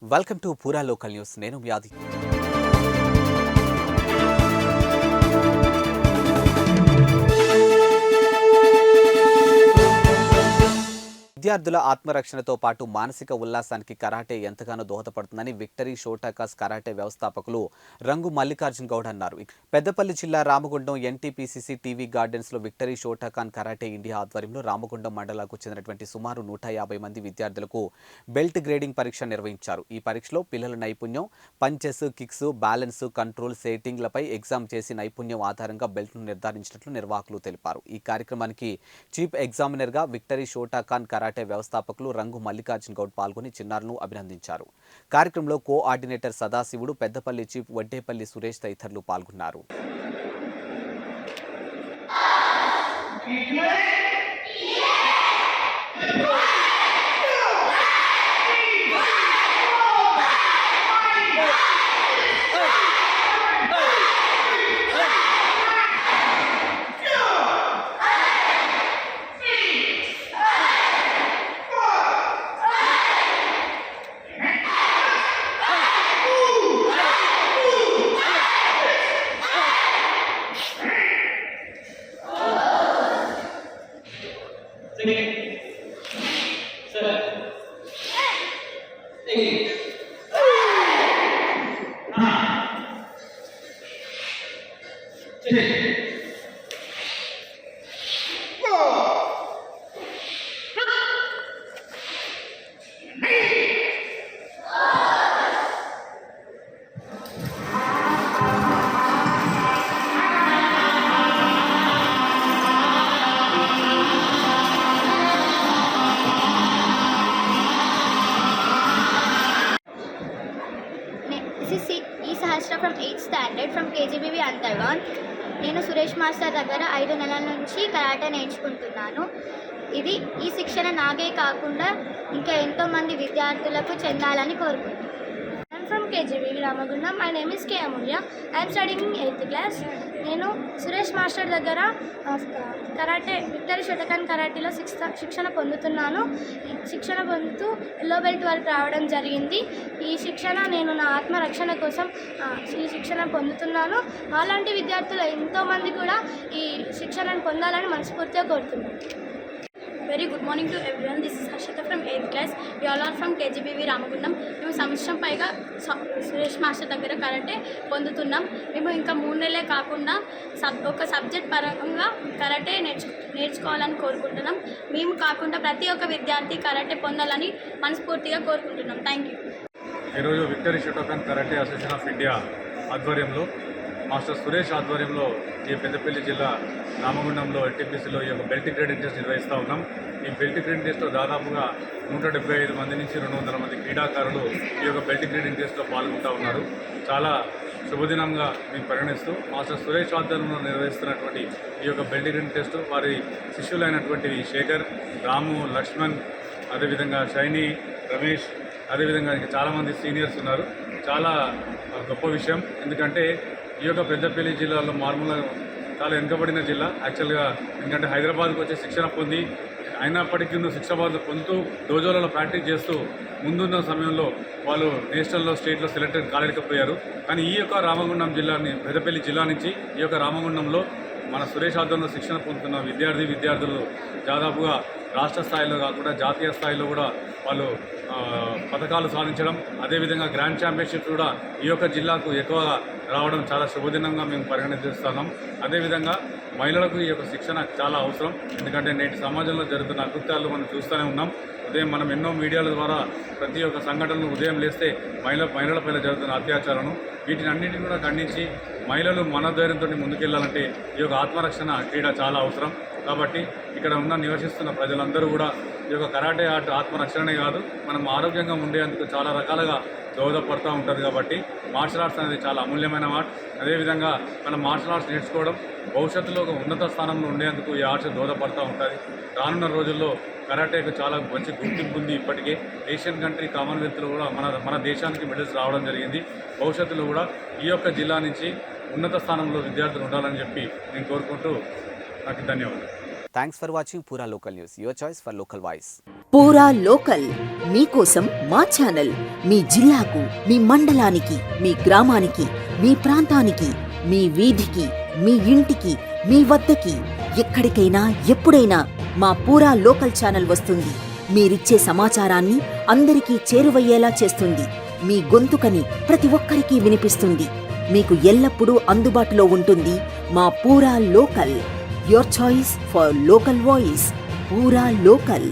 Welcome to పూరా local news. నేను మీ ఆది. విద్యార్థుల ఆత్మరక్షణతో పాటు మానసిక ఉల్లాసానికి కరాటే ఎంతగానో దోహదపడుతుందని విక్టరీ షోటాకాస్ కరాటే వ్యవస్థాపకులు రంగు మల్లికార్జున్ గౌడ్ అన్నారు. పెద్దపల్లి జిల్లా రామగుండం ఎన్టీపీసీసీ టీవీ గార్డెన్స్ లో విక్టరీ షోటాకాన్ కరాటే ఇండియా ఆధ్వర్యంలో రామగుండం మండలాలకు చెందినటువంటి సుమారు 150 మంది విద్యార్థులకు బెల్ట్ గ్రేడింగ్ పరీక్ష నిర్వహించారు. ఈ పరీక్షలో పిల్లల నైపుణ్యం, పంచెస్, కిక్స్, బ్యాలెన్స్, కంట్రోల్, సెట్టింగ్లపై ఎగ్జామ్ చేసి నైపుణ్యం ఆధారంగా బెల్ట్ను నిర్ధారించినట్లు నిర్వాహకులు తెలిపారు. ఈ కార్యక్రమానికి చీఫ్ ఎగ్జామినర్ గా విక్టరీ షోటాకాన్ కరాటే వ్యవస్థాపకులు రంగు మల్లికార్జున్ గౌడ్ పాల్గొని చిన్నారులను అభినందించారు. కార్యక్రమంలో కోఆర్డినేటర్ సదాశివుడు, పెద్దపల్లి చీఫ్ వడ్డేపల్లి సురేష్ తదితరులు పాల్గొన్నారు. From 8th standard from KGBV Antarwan. నేను సురేష్ మాస్టర్ దగ్గర 5 నెలల నుంచి కరాటే నేర్చుకుంటున్నాను. ఈ శిక్షణ నాకే కాకుండా ఇంకా ఎంతోమంది విద్యార్థులకు చెందాలని కోరుకుంటున్నాను. I'm from KGBV Ramagundam. My name is K. Amulya. I am studying in 8th class. నేను సురేష్ మాస్టర్ దగ్గర కరాటే విక్టరీ షోటాకాన్ కరాటేలో శిక్షణ పొందుతున్నాను. శిక్షణ పొందుతూ ఎల్లో బెల్ట్ వరకు రావడం జరిగింది. ఈ శిక్షణ నేను నా ఆత్మరక్షణ కోసం ఈ శిక్షణ పొందుతున్నాను. అలాంటి విద్యార్థులు ఎంతోమంది కూడా ఈ శిక్షణను పొందాలని మనస్ఫూర్తిగా కోరుతున్నాను. Very good morning to everyone. This is Harshita from 8th class. We all are from KGBV Ramagundam. మేము సంవత్సరం పైగా సురేష్ మాస్టర్ దగ్గర కరాటే పొందుతున్నాం. మేము ఇంకా 3 నెలలే కాకుండా ఒక సబ్జెక్ట్ పరంగా కరాటే నేర్చుకోవాలని కోరుకుంటున్నాం. మేము కాకుండా ప్రతి ఒక్క విద్యార్థి కరాటే పొందాలని మనస్ఫూర్తిగా కోరుకుంటున్నాం. Thank you. ఈరోజు victory shotokan karate association of India ఆధ్వర్యంలో మాస్టర్ సురేష్ ఆధ్వర్యంలో ఈ పెద్దపల్లి జిల్లా రామగుండంలో ఎన్టీపీసీలో ఈ యొక్క బెల్ట్ గ్రేడింగ్ టెస్ట్ నిర్వహిస్తూ ఉన్నాం. ఈ బెల్ట్ గ్రేడింగ్ టెస్ట్లో దాదాపుగా 175 మంది నుంచి 200 మంది క్రీడాకారులు ఈ యొక్క బెల్ట్ గ్రేడింగ్ టెస్ట్లో పాల్గొంటూ ఉన్నారు. చాలా శుభదినంగా మేము పరిగణిస్తూ మాస్టర్ సురేష్ ఆధ్వర్యంలో నిర్వహిస్తున్నటువంటి ఈ యొక్క బెల్ట్ గ్రేడింగ్ టెస్ట్ వారి శిష్యులైనటువంటి శేఖర్, రాము, లక్ష్మణ్, అదేవిధంగా షైని, రమేష్, అదేవిధంగా ఇంకా చాలామంది సీనియర్స్ ఉన్నారు. చాలా గొప్ప విషయం. ఎందుకంటే ఈ యొక్క పెద్దపల్లి జిల్లాలో మారుమూల చాలా వెనుకబడిన జిల్లా యాక్చువల్గా. ఎందుకంటే హైదరాబాద్కు వచ్చే శిక్షణ పొంది అయినప్పటికీ శిక్షాబాద్లో పొందుతూ డోజోలలో ప్రాక్టీస్ చేస్తూ ముందున్న సమయంలో వాళ్ళు నేషనల్లో స్టేట్లో సెలెక్ట్ కాలేకపోయారు. కానీ ఈ యొక్క రామగుండం జిల్లాని పెద్దపల్లి జిల్లా నుంచి ఈ యొక్క రామగుండంలో మన సురేష్ ఆధ్వర్యంలో శిక్షణ పొందుతున్న విద్యార్థులు దాదాపుగా రాష్ట్ర స్థాయిలో కాకుండా జాతీయ స్థాయిలో కూడా వాళ్ళు పథకాలు సాధించడం, అదేవిధంగా గ్రాండ్ ఛాంపియన్షిప్ కూడా ఈ యొక్క జిల్లాకు ఎక్కువగా రావడం చాలా శుభదినంగా మేము పరిగణిస్తున్నాం. అదేవిధంగా మహిళలకు ఈ యొక్క శిక్షణ చాలా అవసరం. ఎందుకంటే నేటి సమాజంలో జరుగుతున్న అకృత్యాలు మనం చూస్తూనే ఉన్నాం. ఉదయం మనం ఎన్నో మీడియాల ద్వారా ప్రతి ఒక్క సంఘటనలు ఉదయం లేస్తే మహిళలపైన జరుగుతున్న అత్యాచారాలను వీటిని అన్నింటినీ కూడా ఖండించి మహిళలు మనోధైర్యంతో ముందుకెళ్లాలంటే ఈ యొక్క ఆత్మరక్షణ క్రీడ చాలా అవసరం. కాబట్టి ఇక్కడ నివసిస్తున్న ప్రజలందరూ కూడా ఈ యొక్క కరాటే ఆట ఆత్మరక్షణనే కాదు, మనం ఆరోగ్యంగా ఉండేందుకు చాలా రకాలుగా దోహదపడుతూ ఉంటుంది. కాబట్టి మార్షల్ ఆర్ట్స్ అనేది చాలా అమూల్యమైన ఆర్ట్. అదేవిధంగా మనం మార్షల్ ఆర్ట్స్ నేర్చుకోవడం భవిష్యత్తులో ఒక ఉన్నత స్థానంలో ఉండేందుకు ఈ ఆర్ట్స్ దోహదపడుతూ ఉంటుంది. రానున్న రోజుల్లో కరాటేకు చాలా మంచి గుర్తింపు ఉంది. ఇప్పటికే ఏషియన్ కంట్రీ, కామన్వెల్త్లో కూడా మన దేశానికి మెడల్స్ రావడం జరిగింది. భవిష్యత్తులో కూడా ఈ యొక్క జిల్లా నుంచి ఉన్నత స్థానంలో విద్యార్థులు ఉండాలని చెప్పి నేను కోరుకుంటూ నాకు ధన్యవాదాలు. థ్యాంక్స్ ఫర్ వాచింగ్ పూరా local news, your choice for local voice. పూరా లోకల్ మీకోసం మా ఛానల్. మీ జిల్లాకు, మీ మండలానికి, మీ గ్రామానికి, మీ ప్రాంతానికి, మీ వీధికి, మీ ఇంటికి, మీ వద్దకి, ఎక్కడికైనా ఎప్పుడైనా మా పూరా లోకల్ ఛానల్ వస్తుంది. మీరిచ్చే సమాచారాన్ని అందరికీ చేరువయ్యేలా చేస్తుంది. మీ గొంతుకని ప్రతి ఒక్కరికి వినిపిస్తుంది. మీకు ఎల్లప్పుడూ అందుబాటులో ఉంటుంది మా పూరా local. Your choice for local voice. పూరా లోకల్.